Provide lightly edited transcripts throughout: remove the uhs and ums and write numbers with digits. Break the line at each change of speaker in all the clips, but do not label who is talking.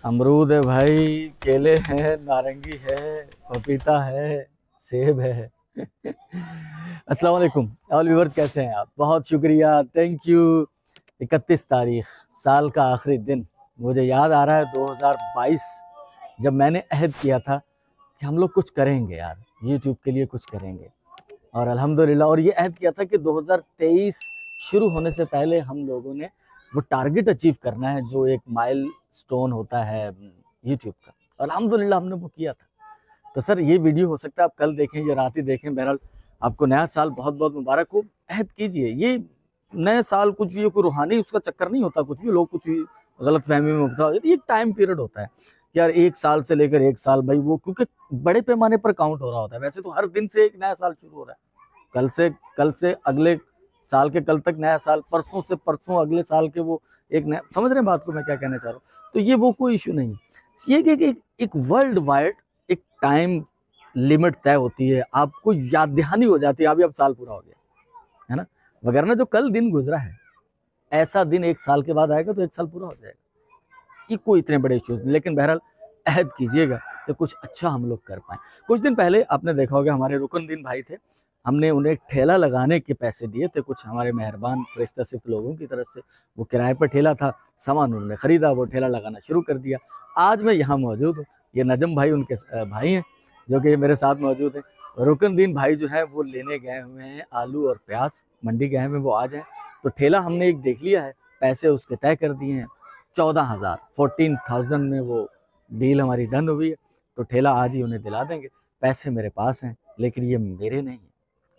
अमरूद है भाई, केले हैं, नारंगी है, पपीता है, सेब है। अस्सलाम वालेकुम ऑल व्यूअर्स, कैसे हैं आप? बहुत शुक्रिया, थैंक यू। 31 तारीख, साल का आखिरी दिन। मुझे याद आ रहा है 2022, जब मैंने अहद किया था कि हम लोग कुछ करेंगे यार, यूट्यूब के लिए कुछ करेंगे। और अल्हम्दुलिल्लाह, और ये अहद किया था कि 2023 शुरू होने से पहले हम लोगों ने वो टारगेट अचीव करना है जो एक माइल स्टोन होता है यूट्यूब का। अल्हम्दुलिल्लाह हमने वो किया था। तो सर, ये वीडियो हो सकता है आप कल देखें या रात ही देखें, बहरहाल आपको नया साल बहुत बहुत मुबारक हो। अहद कीजिए, ये नए साल कुछ भी कोई रूहानी उसका चक्कर नहीं होता, कुछ भी लोग कुछ भी गलत फहमी में मुबतला, ये एक टाइम पीरियड होता है कि यार 1 साल से लेकर 1 साल भाई, वो क्योंकि बड़े पैमाने पर काउंट हो रहा होता है। वैसे तो हर दिन से एक नया साल शुरू हो रहा है, कल से अगले साल के कल तक नया साल, परसों से परसों अगले साल के वो एक नया, समझ रहे हैं बात को मैं क्या कहना चाह रहा हूँ? तो ये वो कोई इशू नहीं है। ये एक वर्ल्ड वाइड एक टाइम लिमिट तय होती है, आपको याद दहानी हो जाती है अभी अब साल पूरा हो गया है ना, वगैरह ना। जो कल दिन गुजरा है, ऐसा दिन 1 साल के बाद आएगा तो 1 साल पूरा हो जाएगा। ये कोई इतने बड़े इश्यूज नहीं, लेकिन बहरहाल अहद कीजिएगा कि कुछ अच्छा हम लोग कर पाए। कुछ दिन पहले आपने देखा होगा, हमारे रुकनदीन भाई थे, हमने उन्हें एक ठेला लगाने के पैसे दिए थे, कुछ हमारे मेहरबान फरिश्ता सिर्फ लोगों की तरफ से। वो किराए पर ठेला था, सामान उन्होंने खरीदा, वो ठेला लगाना शुरू कर दिया। आज मैं यहाँ मौजूद हूँ, ये नजम भाई उनके भाई हैं जो कि मेरे साथ मौजूद हैं। रुकनदीन भाई जो है वो लेने गए हुए हैं आलू और प्याज, मंडी गए हुए, वो आ जाए। तो ठेला हमने एक देख लिया है, पैसे उसके तय कर दिए हैं, 14,000 में वो डील हमारी डन हुई है। तो ठेला आज ही उन्हें दिला देंगे। पैसे मेरे पास हैं, लेकिन ये मेरे नहीं हैं,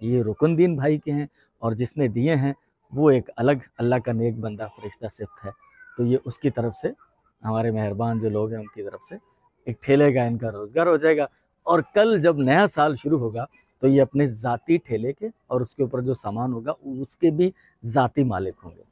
ये रुकनदीन भाई के हैं। और जिसने दिए हैं वो एक अलग अल्लाह का नेक बंदा फरिश्ता सिफ्त है। तो ये उसकी तरफ से, हमारे मेहरबान जो लोग हैं उनकी तरफ से एक ठेले का इनका रोज़गार हो जाएगा। और कल जब नया साल शुरू होगा तो ये अपने ज़ाती ठेले के और उसके ऊपर जो सामान होगा उसके भी ज़ाती मालिक होंगे।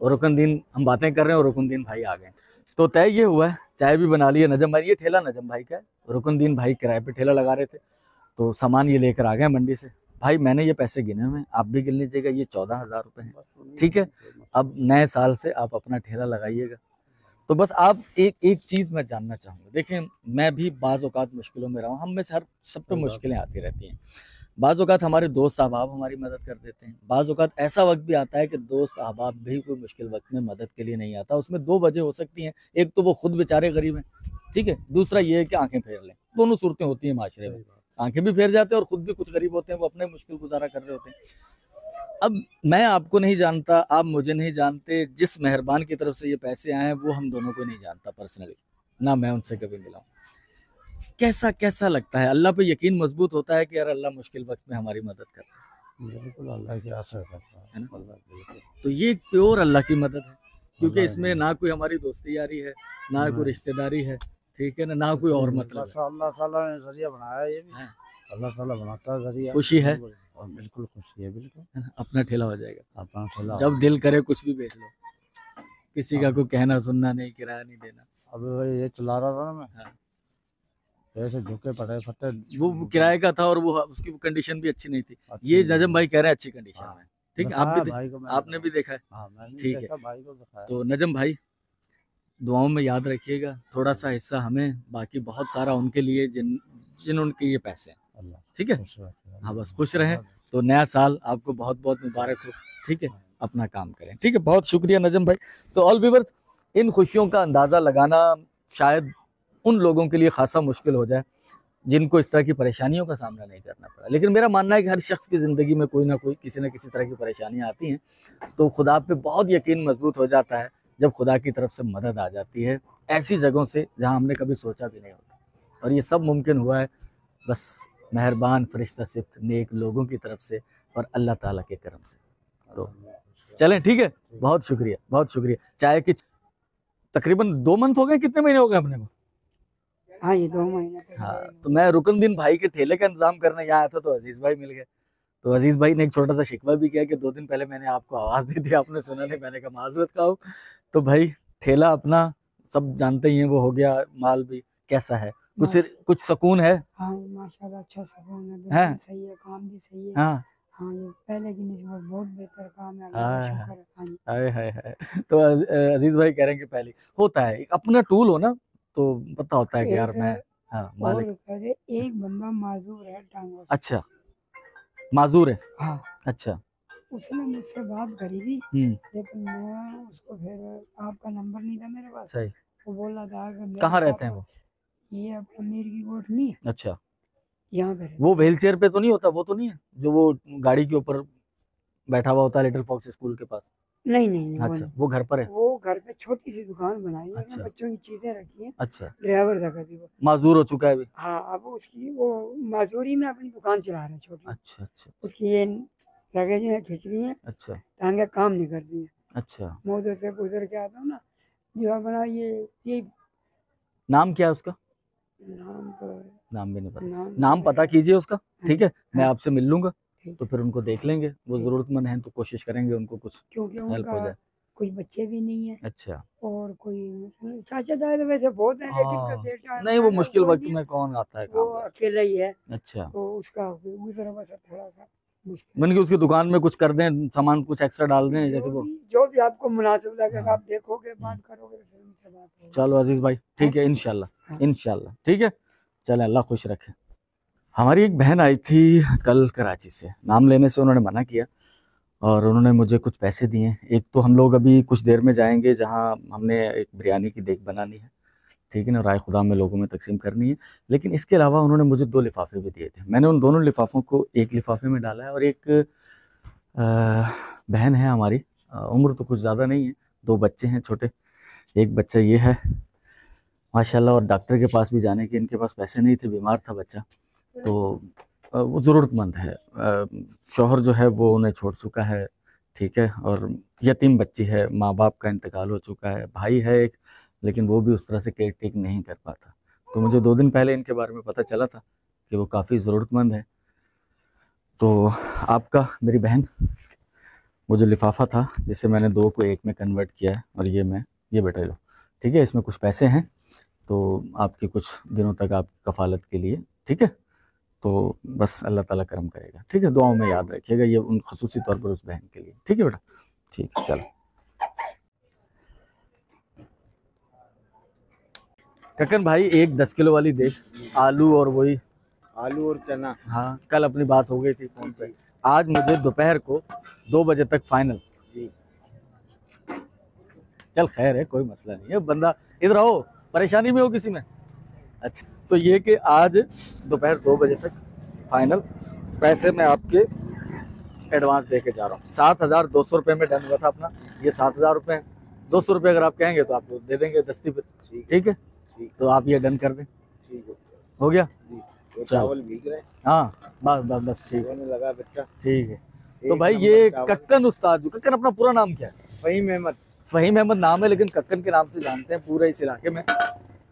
और रुकनदीन, हम बातें कर रहे हैं और रुकनदीन भाई आ गए। तो तय ये हुआ है, चाय भी बना ली है नजम भाई, ये ठेला नजम भाई का है, रुकनदीन भाई किराए पे ठेला लगा रहे थे, तो सामान ये लेकर आ गए मंडी से। भाई मैंने ये पैसे गिने हुए हैं, आप भी गिन लीजिएगा, ये 14,000 रुपये हैं, ठीक है। अब नए साल से आप अपना ठेला लगाइएगा। तो बस आप एक चीज़ मैं जानना चाहूँगा, देखें मैं भी बाज़ औक़ात मुश्किलों में रहा हूँ, हम में से हर सब पे मुश्किलें आती रहती हैं। बाज़ औक़ात हमारे दोस्त अहबाब हमारी मदद कर देते हैं, बाज़ औक़ात ऐसा वक्त भी आता है कि दोस्त अहबाब भी कोई मुश्किल वक्त में मदद के लिए नहीं आता। उसमें दो वजह हो सकती हैं, एक तो वो खुद बेचारे गरीब हैं, ठीक है, दूसरा ये है कि आंखें फेर लें। दोनों सूरतें होती हैं माशरे में, आंखें भी फेर जाते हैं और खुद भी कुछ गरीब होते हैं, वो अपने मुश्किल गुजारा कर रहे होते हैं। अब मैं आपको नहीं जानता, आप मुझे नहीं जानते, जिस मेहरबान की तरफ से ये पैसे आए हैं वो हम दोनों को नहीं जानता पर्सनली, ना मैं उनसे कभी मिला हूँ। कैसा कैसा लगता है? अल्लाह पे यकीन मजबूत होता है कि यार अल्लाह मुश्किल वक्त में हमारी मदद कर रहा है।
बिल्कुल अल्लाह की आशा करता
है ना?
बिल्कुल।
तो ये प्योर अल्लाह की मदद है, क्योंकि इसमें ना कोई हमारी दोस्ती यारी है, ना कोई रिश्तेदारी है, ठीक है ना, ना कोई और मतलब है।
अल्लाह ताला ने जरिया बनाया, ये भी
है।
अल्लाह ताला बनाता है जरिया।
खुशी है,
और बिल्कुल खुशी है, बिल्कुल
है ना? अपना ठेला हो जाएगा,
अपना ठेला
जब दिल करे कुछ भी बेच लो, किसी का कोई कहना सुनना नहीं, किराया नहीं देना।
अभी ये चला रहा था ना मैं,
हाँ।
ऐसे झुके पड़े फटे,
वो किराए का था और वो उसकी कंडीशन भी अच्छी नहीं थी। ये नजम भाई कह रहे हैं अच्छी कंडीशन में, ठीक है, आप भी
भाई को
आपने भी देखा है, ठीक है।
भाई को दिखाया।
तो नजम भाई दुआओं में याद रखिएगा, थोड़ा सा हिस्सा हमें, बाकी बहुत सारा उनके लिए जिन उनके ये पैसे हैं, ठीक है। हाँ बस खुश रहें। तो नया साल आपको बहुत बहुत मुबारक हो, ठीक है, अपना काम करें, ठीक है। बहुत शुक्रिया नजम भाई। तो ऑल व्यूअर्स, इन खुशियों का अंदाज़ा लगाना शायद उन लोगों के लिए खासा मुश्किल हो जाए जिनको इस तरह की परेशानियों का सामना नहीं करना पड़ा, लेकिन मेरा मानना है कि हर शख्स की ज़िंदगी में कोई ना कोई किसी न किसी तरह की परेशानियाँ आती हैं, तो खुदा पे बहुत यकीन मजबूत हो जाता है जब खुदा की तरफ से मदद आ जाती है ऐसी जगहों से जहां हमने कभी सोचा भी नहीं होता। और ये सब मुमकिन हुआ है बस मेहरबान फरिश्ता सिफ्त नेक लोगों की तरफ से और अल्लाह ताला के करम से। तो चलें, ठीक है, बहुत शुक्रिया, बहुत शुक्रिया। चाय की तकरीबन 2 मंथ हो गए, कितने महीने हो गए अपने को?
हाँ, ये 2 महीने।
हाँ, तो मैं रुकनदीन भाई के ठेले का इंतजाम करने यहाँ आया था तो अजीज भाई मिल गए। तो अजीज भाई ने एक छोटा सा शिकवा भी किया कि 2 दिन पहले मैंने आपको आवाज़ दी थी, आपने सुना नहीं, मैंने कहा माजरत खाओ। तो भाई ठेला अपना सब जानते ही हैं, वो हो गया, माल भी कैसा है, कुछ सुकून है?
हाँ माशाल्लाह, अच्छा सुकून
है,
सही है, काम भी सही है।
हाँ
हाँ, ये पहले की निस्बत बहुत बेहतर काम है,
हाँ,
शुक्र है। हाँ जी।
हाय हाय हाय। तो अजीज भाई कह रहे हैं कि पहले होता है अपना टूल हो ना, तो पता होता है कि यार मैं, हाँ
और
मालिक।
कहते एक बंदा माजूर है टांगों से।
अच्छा, माजूर है।
हाँ,
अच्छा।
उसने मुझसे बात करी थी,
हम्म।
लेकिन मैं उसको फिर आपका नंबर नहीं था मेरे पास।
सही।
वो बोला था कि मेरे
कहाँ
साथ
रहते हैं वो?
ये अपना मीर की कोटली
अच्छा,
यहाँ पे रहते।
वो व्हील चेयर पे तो नहीं होता, वो तो नहीं है जो वो गाड़ी के ऊपर बैठा हुआ होता है लिटिल फॉक्स स्कूल के पास?
नहीं नहीं नहीं, वो
अच्छा,
नहीं।
वो घर पर है।
वो घर पे छोटी सी दुकान बनाई है, उसमें
अच्छा।
बच्चों की चीजें रखी हैं।
अच्छा,
ड्राइवर था कभी वो।
माजूर हो चुका है अभी।
हाँ, अब उसकी वो मजदूरी में अपनी दुकान चला रहा है छोटी।
अच्छा अच्छा
उसकी ये रगें जो है खिंच रही हैं,
अच्छा
टांगे काम नहीं करती हैं।
अच्छा।
मैं उधर से गुजर के आता हूँ ना, जो अपना ये
नाम क्या है उसका?
नाम तो
नाम भी नहीं पता।
नाम
नाम पता कीजिए उसका, ठीक है? मैं
हाँ,
आपसे मिल लूंगा,
ठीक।
तो फिर उनको देख लेंगे। वो
ठीक।
ज़रूरतमंद हैं तो कोशिश करेंगे उनको कुछ
क्योंकि
हेल्प हो
उनका
जाए।
कोई बच्चे भी नहीं है,
अच्छा।
और कोई चाचा ताए तो वैसे बहुत हैं, लेकिन का
हाँ,
बेटा
नहीं वो
है,
मुश्किल
वो
वक्त
नहीं है,
में कौन आता है
वो
काम करने।
अकेला ही है।
अच्छा,
तो उसका गुजर बसर थोड़ा सा मुश्किल
मैंने कि उसकी दुकान में कुछ कर दें, सामान कुछ एक्स्ट्रा डाल दें
है।
जाके वो।
जो भी आपको मुनासिब लगेगा,
हाँ।
आप देखोगे, बात करोगे, तो फिर उनसे बात होगी।
चलो अजीज भाई, ठीक है, इंशाल्लाह
हाँ।
इंशाल्लाह, ठीक है। चले, अल्लाह खुश रखे। हमारी एक बहन आई थी कल कराची से, नाम लेने से उन्होंने मना किया, और उन्होंने मुझे कुछ पैसे दिए। एक तो हम लोग अभी कुछ देर में जाएंगे जहाँ हमने एक बिरयानी की देग बनानी है, ठीक है ना, राय खुदा में लोगों में तकसीम करनी है। लेकिन इसके अलावा उन्होंने मुझे 2 लिफाफे भी दिए थे। मैंने उन दोनों लिफाफों को एक लिफाफे में डाला है, और एक बहन है हमारी, उम्र तो कुछ ज़्यादा नहीं है, 2 बच्चे हैं छोटे। एक बच्चा ये है माशाल्लाह, और डॉक्टर के पास भी जाने के इनके पास पैसे नहीं थे, बीमार था बच्चा, तो वो ज़रूरतमंद है। शौहर जो है वो उन्हें छोड़ चुका है, ठीक है, और यतीम बच्ची है, माँ बाप का इंतकाल हो चुका है, भाई है एक, लेकिन वो भी उस तरह से केयर टेक नहीं कर पाता। तो मुझे 2 दिन पहले इनके बारे में पता चला था कि वो काफ़ी ज़रूरतमंद है। तो आपका, मेरी बहन, वो जो लिफाफा था जिसे मैंने 2 को 1 में कन्वर्ट किया है, और ये बेटा लो, ठीक है, इसमें कुछ पैसे हैं, तो आपके कुछ दिनों तक आपकी कफ़ालत के लिए, ठीक है। तो बस अल्लाह ताला करम करेगा, ठीक है। दुआओं में याद रखिएगा, ये उन खसूसी तौर पर उस बहन के लिए, ठीक है बेटा, ठीक है। चलो कक्कन भाई, एक 10 किलो वाली देख, आलू और वही।
आलू और चना।
हाँ, कल अपनी बात हो गई थी फोन पे। आज मुझे दोपहर को 2 बजे तक फाइनल।
जी।
चल खैर है, कोई मसला नहीं है। बंदा इधर आओ, परेशानी में हो किसी में? अच्छा, तो ये कि आज दोपहर 2 बजे तक फाइनल पैसे मैं आपके एडवांस दे के जा रहा हूँ। 7,200 रुपये में डन हुआ था अपना, ये 7,000 रुपये हैं। 200 रुपये अगर आप कहेंगे तो आपको दे देंगे दस्ती पे, ठीक है। तो आप ये डन कर दें,
ठीक है
हो गया?
जी। तो
चलो।
चावल भीग रहे,
हाँ, बस बस बस, ठीक है,
होने लगा बच्चा।
ठीक है। तो
एक
भाई
नंबर
ये
चावल।
कक्कन उस्ताद, जो कक्कन अपना पूरा नाम क्या है?
फहीम अहमद।
फहीम अहमद नाम है, लेकिन कक्कन के नाम से जानते हैं पूरे इस इलाके में।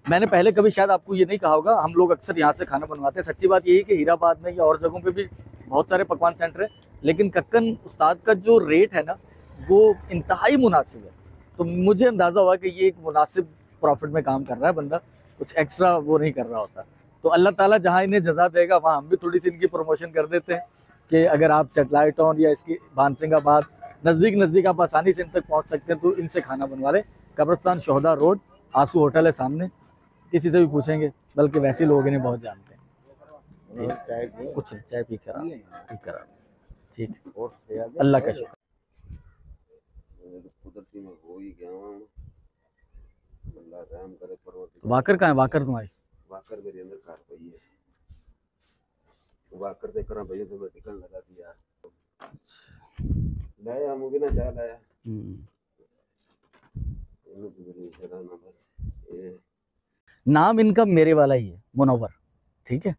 मैंने पहले कभी शायद आपको ये नहीं कहा होगा, हम लोग अक्सर यहाँ से खाना बनवाते हैं। सच्ची बात यही है कि हीराबाद में या और जगहों पे भी बहुत सारे पकवान सेंटर है, लेकिन कक्कन उस्ताद का जो रेट है ना, वो इंतहाई मुनासिब है। तो मुझे अंदाज़ा हुआ कि ये एक मुनासिब प्रॉफिट में काम कर रहा है बंदा, कुछ एक्स्ट्रा वो नहीं कर रहा होता। तो अल्लाह ताला जहाँ इन्हें जज़ा देगा, वहाँ हम भी थोड़ी सी इनकी प्रमोशन कर देते हैं कि अगर आप सेटेलाइट टाउन या इसकी बानसिंगाबाद नज़दीक आप आसानी से इन तक पहुँच सकते हैं, तो इनसे खाना बनवा लें। कब्रिस्तान शोहदा रोड, आंसू होटल है सामने, किसी से भी पूछेंगे, बल्कि वैसे लोग इन्हें बहुत जानते हैं।
और चाय पी।
कुछ नहीं, चाय पी कर ठीक है।
और
अल्लाह का शुक्र।
कुदरती में हो ही गया हूं। अल्लाह रहम करे।
तो वाकर कहाँ है? वाकर तुम्हारी?
वाकर मेरे अंदर कार पई है। वाकर ते करा भई तो मैं टिकन लगा थी यार। लाया मुझे ना जा लाया। इन्हों तो मेरी जरा ना बस ये
नाम इनका मेरे वाला ही है, मुनव्वर, ठीक है।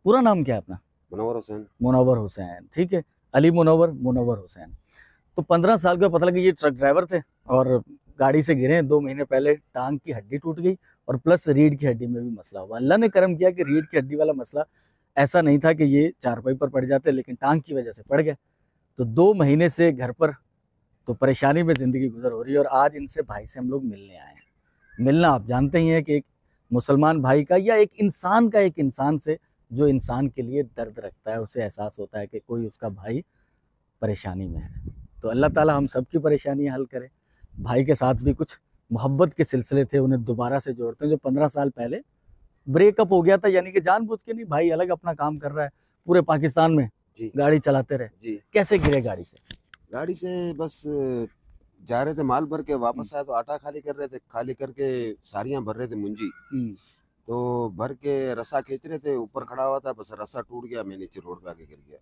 पूरा नाम क्या है अपना?
मुनव्वर हुसैन।
मुनव्वर हुसैन, ठीक है। अली मुनव्वर, मुनव्वर हुसैन। तो 15 साल का पता लगा ये ट्रक ड्राइवर थे, और गाड़ी से गिरे 2 महीने पहले, टांग की हड्डी टूट गई, और प्लस रीढ़ की हड्डी में भी मसला हुआ। अल्लाह ने करम किया कि रीढ़ की हड्डी वाला मसला ऐसा नहीं था कि ये चारपाई पर पड़ जाते, लेकिन टांग की वजह से पड़ गया। तो 2 महीने से घर पर, तो परेशानी में ज़िंदगी गुजर हो रही है। और आज इनसे भाई से हम लोग मिलने आए हैं। मिलना आप जानते ही हैं कि एक मुसलमान भाई का, या एक इंसान से जो इंसान के लिए दर्द रखता है, उसे एहसास होता है कि कोई उसका भाई परेशानी में है। तो अल्लाह ताला हम सब की परेशानियां हल करे। भाई के साथ भी कुछ मोहब्बत के सिलसिले थे उन्हें दोबारा से जोड़ते हैं। जो 15 साल पहले ब्रेकअप हो गया था, यानी कि जानबूझ के नहीं, भाई अलग अपना काम कर रहा है, पूरे पाकिस्तान में
जी
गाड़ी चलाते रहे,
जी।
कैसे गिरे गाड़ी से?
गाड़ी से बस जा रहे थे, माल भर के वापस आए तो आटा खाली कर रहे थे, खाली करके सारियां भर रहे थे मुंजी, तो भर के रस्सा खींच रहे थे, ऊपर खड़ा हुआ था, बस रस्सा टूट गया, मैं नीचे रोड पे आके गिर गया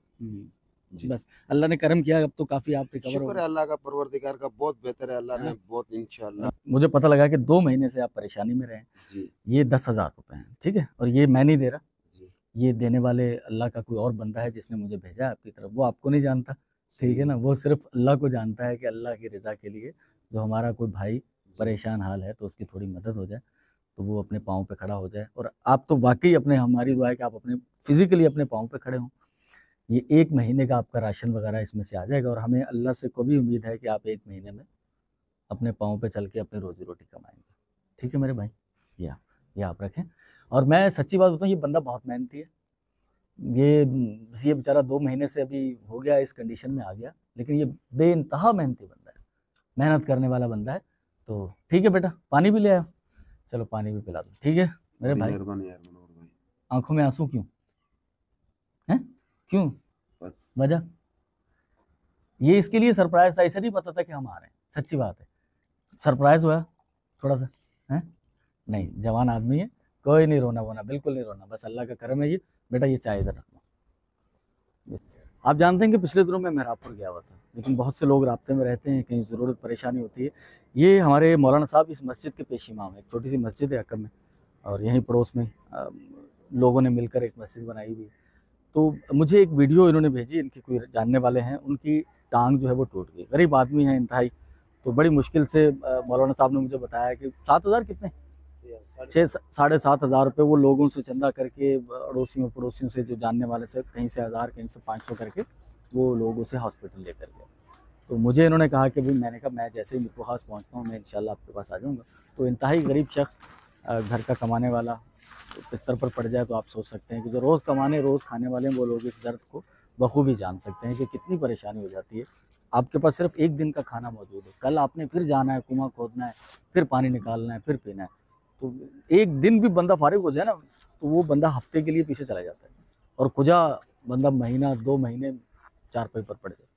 जी।
बस अल्लाह ने करम किया, अब तो काफी आप रिकवर हो
शुक्र है अल्लाह का, परवरदिगार का, बहुत बेहतर है, अल्लाह ने बहुत, इंशाल्लाह।
मुझे पता लगा कि 2 महीने से आप परेशानी में रहे।
जी
ये 10,000 रुपए हैं, ठीक है, और ये मैं नहीं दे रहा,
जी
ये देने वाले अल्लाह का कोई और बंदा है जिसने मुझे भेजा है आपकी तरफ। वो आपको नहीं जानता, ठीक है ना, वो सिर्फ अल्लाह को जानता है कि अल्लाह की रज़ा के लिए जो हमारा कोई भाई परेशान हाल है तो उसकी थोड़ी मदद हो जाए, तो वो अपने पाँव पे खड़ा हो जाए। और आप तो वाकई अपने, हमारी दुआ है कि आप अपने फिजिकली अपने पाँव पे खड़े हों। ये 1 महीने का आपका राशन वगैरह इसमें से आ जाएगा, और हमें अल्लाह से कभी उम्मीद है कि आप 1 महीने में अपने पाँव पे चल के अपनी रोजी रोटी कमाएंगे, ठीक है मेरे भाई, ये आप रखें। और मैं सच्ची बात बताऊँ, ये बंदा बहुत मेहनती है, ये बेचारा 2 महीने से अभी हो गया इस कंडीशन में आ गया, लेकिन ये बेइंतहा मेहनती बंदा है, मेहनत करने वाला बंदा है। तो ठीक है बेटा, पानी भी ले आयो, चलो पानी भी पिला दो, ठीक है मेरे भाई।
मेहरबानी यार मनोहर भाई।
आंखों में आंसू क्यों हैं, क्यों,
बस
वजह? ये इसके लिए सरप्राइज था, इसे नहीं पता था कि हम आ रहे हैं, सच्ची बात है, सरप्राइज हुआ थोड़ा सा है। नहीं, जवान आदमी है, कोई नहीं रोना वोना, बिल्कुल नहीं रोना, बस अल्लाह का करम है। ये बेटा ये चाय इधर रखना। आप जानते हैं कि पिछले दिनों में मेहराबपुर गया हुआ था, लेकिन बहुत से लोग राब्ते में रहते हैं, कहीं ज़रूरत परेशानी होती है। ये हमारे मौलाना साहब इस मस्जिद के पेश इमाम है, एक छोटी सी मस्जिद है अकम में, और यहीं पड़ोस में लोगों ने मिलकर एक मस्जिद बनाई हुई है। तो मुझे एक वीडियो इन्होंने भेजी, इनके कोई जानने वाले हैं, उनकी टांग जो है वो टूट गई, गरीब आदमी है इंतहाई, तो बड़ी मुश्किल से मौलाना साहब ने मुझे बताया कि 7,000 कितने 6-7,500 रुपये वो लोगों से चंदा करके, अड़ोसियों पड़ोसियों से, जो जानने वाले से, कहीं से 1000 कहीं से 500 करके वो लोगों से हॉस्पिटल लेकर गए। तो मुझे इन्होंने कहा कि भाई, मैंने कहा मैं जैसे ही मिट्टू खास पहुँचता हूँ मैं इंशाल्लाह आपके पास आ जाऊँगा। तो इंतहाई गरीब शख्स, घर का कमाने वाला, बिस्तर पर पड़ जाए तो आप सोच सकते हैं कि जो रोज़ कमाने रोज़ खाने वाले हैं वो लोग इस दर्द को बखूबी जान सकते हैं कि कितनी परेशानी हो जाती है। आपके पास सिर्फ 1 दिन का खाना मौजूद है, कल आपने फिर जाना है, कुआं खोदना है, फिर पानी निकालना है, फिर पीना है। तो 1 दिन भी बंदा फारिग हो जाए ना, तो वो बंदा हफ्ते के लिए पीछे चला जाता है, और खुजा बंदा महीना 2 महीने चारपाई पर पड़ जाए।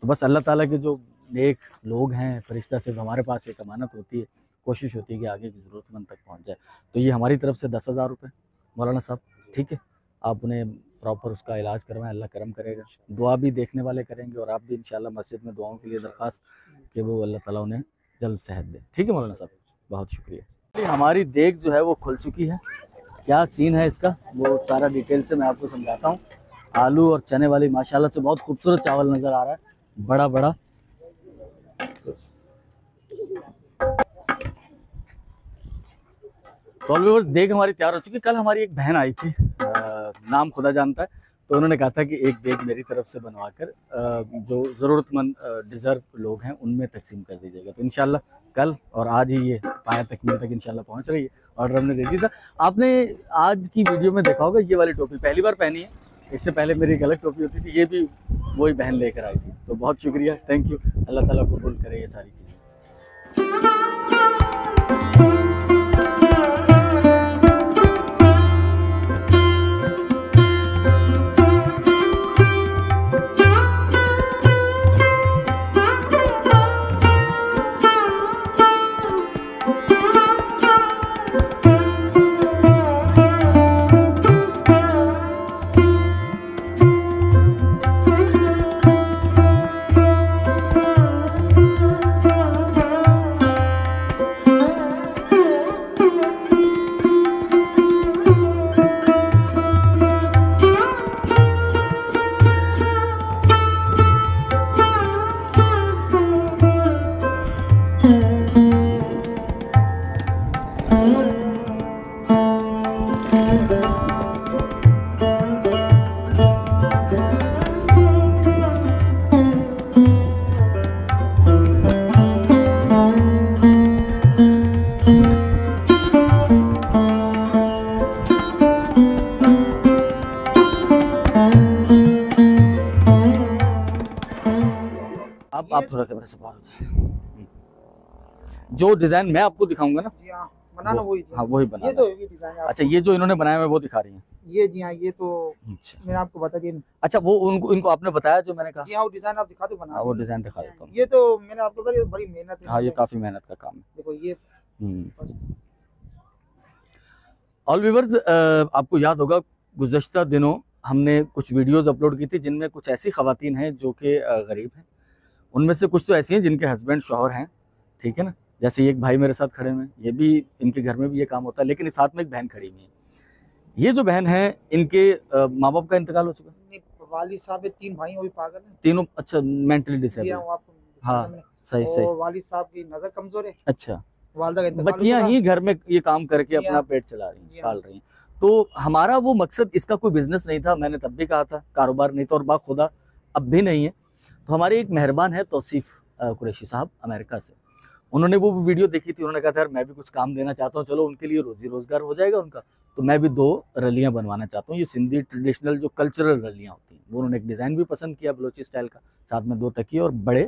तो बस अल्लाह ताला के जो नेक लोग हैं, फरिश्ता से हमारे पास एक अमानत होती है, कोशिश होती है कि आगे की ज़रूरतमंद तक पहुंच जाए। तो ये हमारी तरफ से 10,000 रुपये मौलाना साहब, ठीक है, आप उन्हें प्रॉपर उसका इलाज करवाएं, अल्लाह करम करेगा, दुआ भी देखने वाले करेंगे, और आप भी इंशाल्लाह मस्जिद में दुआओं के लिए दरख्वास्त कि वो अल्लाह ताला उन्हें जल्द सेहत दे, ठीक है मौलाना साहब, बहुत शुक्रिया। हमारी देग जो है वो खुल चुकी है, क्या सीन है इसका वो सारा डिटेल से मैं आपको समझाता हूँ। आलू और चने वाली माशाल्लाह से बहुत खूबसूरत चावल नज़र आ रहा है, बड़ा बड़ा। तो व्यूअर्स, देग हमारी तैयार हो चुकी। कल हमारी एक बहन आई थी, नाम खुदा जानता है, तो उन्होंने कहा था कि एक देग मेरी तरफ से बनवाकर जो ज़रूरतमंद डिज़र्व लोग हैं उनमें तकसीम कर दीजिएगा। तो इंशाल्लाह कल और आज ही ये पाया तकमील तक इंशाल्लाह पहुंच रही है, ऑर्डर हमने दे दिया था। आपने आज की वीडियो में देखा होगा, ये वाली टोपी पहली बार पहनी है, इससे पहले मेरी एक अलग टोपी होती थी, ये भी वही बहन लेकर आई थी। तो बहुत शुक्रिया, थैंक यू, अल्लाह ताला कबूल करे ये सारी चीज़ें। आप थोड़ा कैमरे से बाहर हो जाए। जो डिजाइन मैं आपको दिखाऊंगा ना,
जी हाँ, बनाना वही जी।
हाँ वही बना।
ये तो ये डिजाइन
अच्छा, ये जो इन्होंने बनाया है वो दिखा रही हैं?
ये जी हाँ, ये तो
अच्छा
मैंने आपको बता दिया।
अच्छा, वो उनको इनको आपने बताया जो मैंने कहा?
जी हाँ, वो डिजाइन आप दिखा दो, बना।
हाँ, वो डिजाइन दिखा देता हूँ।
ये तो मैंने आपको बताया, बड़ी मेहनत है।
हाँ, ये काफी मेहनत का काम है।
देखो ये
ऑल व्यूअर्स, आपको याद होगा गुज़श्ता दिनों हमने कुछ वीडियोस अपलोड की थी जिनमें कुछ ऐसी ख़वातीन हैं जो कि गरीब हैं। उनमें से कुछ तो ऐसी हैं जिनके हस्बैंड शौहर हैं, ठीक है ना। जैसे एक भाई मेरे साथ खड़े हुए हैं, ये भी इनके घर में भी ये काम होता है, लेकिन साथ में एक बहन खड़ी हुई है। ये जो बहन है, इनके माँ बाप का इंतकाल हो चुका है।
वालिद साहब है, 3 भाई, वो भी पागल हैं
तीनों? अच्छा, मेंटली डिसेबल। हाँ सही सही।
वालिद साहब की नजर कमजोर है।
अच्छा,
वालिदा का इंतकाल
बच्चियां
हो
ही घर में ये काम करके
जी
अपना
हाँ।
पेट चला रही हैं,
जी हाँ।
पाल रही हैं। तो हमारा वो मकसद, इसका कोई बिजनेस नहीं था, मैंने तब भी कहा था, कारोबार नहीं था, और बाखुदा अब भी नहीं है। तो हमारे एक मेहरबान है तौसीफ कुरैशी साहब, अमेरिका से। उन्होंने वो वीडियो देखी थी, उन्होंने कहा था यार मैं भी कुछ काम देना चाहता हूँ, चलो उनके लिए रोजी रोजगार हो जाएगा उनका। तो मैं भी 2 रलियाँ बनवाना चाहता हूँ, ये सिंधी ट्रेडिशनल जो कल्चरल रलियाँ होती हैं, वो उन्होंने एक डिज़ाइन भी पसंद किया बलोची स्टाइल का, साथ में 2 तकिए और बड़े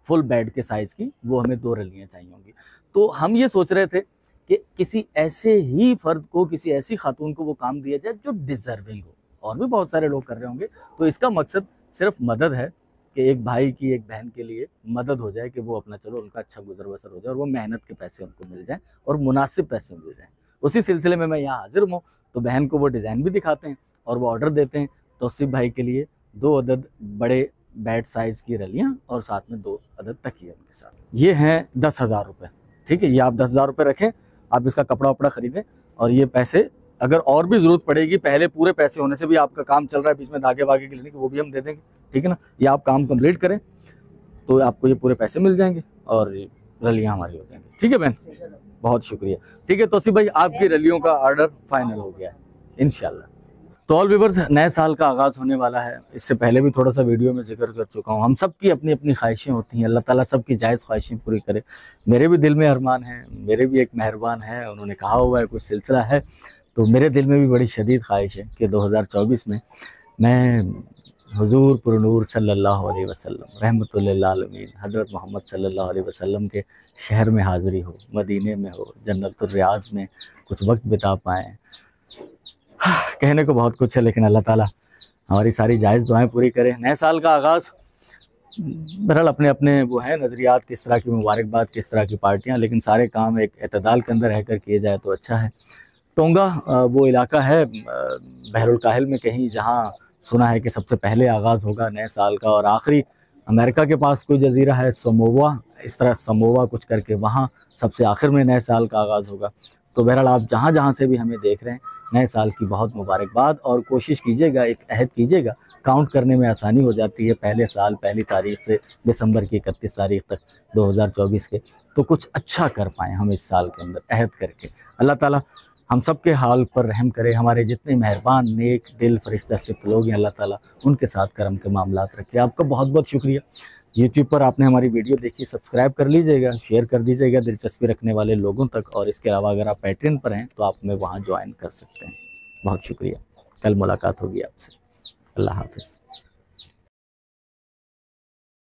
फुल बेड के साइज़ की, वो हमें 2 रलियाँ चाहिए होंगी। तो हम ये सोच रहे थे कि किसी ऐसे ही फर्द को, किसी ऐसी खातून को वो काम दिया जाए जो डिजर्विंग हो। और भी बहुत सारे लोग कर रहे होंगे, तो इसका मकसद सिर्फ मदद है कि एक भाई की, एक बहन के लिए मदद हो जाए, कि वो अपना चलो उनका अच्छा गुजर बसर हो जाए और वो मेहनत के पैसे उनको मिल जाए और मुनासिब पैसे मिल जाए। उसी सिलसिले में मैं यहाँ हाजिर हूँ। तो बहन को वो डिज़ाइन भी दिखाते हैं और वो ऑर्डर देते हैं तौसीफ भाई के लिए 2 अदद बड़े बेड साइज़ की रलियाँ और साथ में 2 अदद तकिए उनके साथ। ये हैं 10,000 रुपये, ठीक है। ये आप 10,000 रुपये रखें, आप इसका कपड़ा वपड़ा खरीदें, और ये पैसे अगर और भी ज़रूरत पड़ेगी, पहले पूरे पैसे होने से भी आपका काम चल रहा है, बीच में धागे वागे की लेने की, वो भी हम दे देंगे, ठीक है ना। ये आप काम कंप्लीट करें तो आपको ये पूरे पैसे मिल जाएंगे और रलियाँ हमारी हो जाएंगी, ठीक है बहन। बहुत शुक्रिया, ठीक है तौसीफ भाई, आपकी रलियों का ऑर्डर फाइनल हो गया है इंशाल्लाह। तो ऑल व्यूअर्स, नए साल का आगाज़ होने वाला है। इससे पहले भी थोड़ा सा वीडियो में जिक्र कर चुका हूँ, हम सब की अपनी अपनी ख्वाहिशें होती हैं, अल्लाह ताला सबकी जायज़ ख्वाहिशें पूरी करे। मेरे भी दिल में अरमान है, मेरे भी एक मेहरबान है, उन्होंने कहा हुआ है कुछ सिलसिला है, तो मेरे दिल में भी बड़ी शदीद ख्वाहिश है कि 2024 में मैं हुजूर पुरनूर सल्लल्लाहु अलैहि वसल्लम रहमतुल लिल आलमीन हज़रत मोहम्मद सल्लल्लाहु अलैहि वसल्लम के शहर में हाज़िरी हो, मदीने में हो, जन्नतुल रियाज़ में कुछ वक्त बिता पाएँ। कहने को बहुत कुछ है, लेकिन अल्लाह ताला हमारी सारी जायज़ दुआएं पूरी करे। नए साल का आगाज़ बहरहाल अपने अपने वो है नज़रियात, किस तरह की मुबारकबाद, किस तरह की पार्टियाँ, लेकिन सारे काम एक एतदाल के अंदर रहकर किए जाए तो अच्छा है। टोंगा वो इलाका है बहरुल काहिल में कहीं, जहाँ सुना है कि सबसे पहले आगाज़ होगा नए साल का, और आखिरी अमेरिका के पास कोई जजीरा है समोवा, इस तरह समोवा कुछ करके, वहाँ सबसे आखिर में नए साल का आगाज़ होगा। तो बहरहाल आप जहाँ जहाँ से भी हमें देख रहे हैं, नए साल की बहुत मुबारकबाद, और कोशिश कीजिएगा, एक अहद कीजिएगा, काउंट करने में आसानी हो जाती है, पहले साल पहली तारीख से दिसंबर की 31 तारीख तक 2024 के, तो कुछ अच्छा कर पाएँ हम इस साल के अंदर अहद करके। अल्लाह ताला हम सब के हाल पर रहम करे, हमारे जितने मेहरबान नेक दिल फरिश्ता सिफ्त लोग हैं, अल्लाह ताला उनके साथ करम के मामलात रखे। आपका बहुत बहुत शुक्रिया। यूट्यूब पर आपने हमारी वीडियो देखी, सब्सक्राइब कर लीजिएगा, शेयर कर दीजिएगा दिलचस्पी रखने वाले लोगों तक, और इसके अलावा अगर आप पैट्रियन पर हैं तो आप हमें वहाँ ज्वाइन कर सकते हैं। बहुत शुक्रिया, कल मुलाकात होगी आपसे। अल्लाह हाफ़िज़।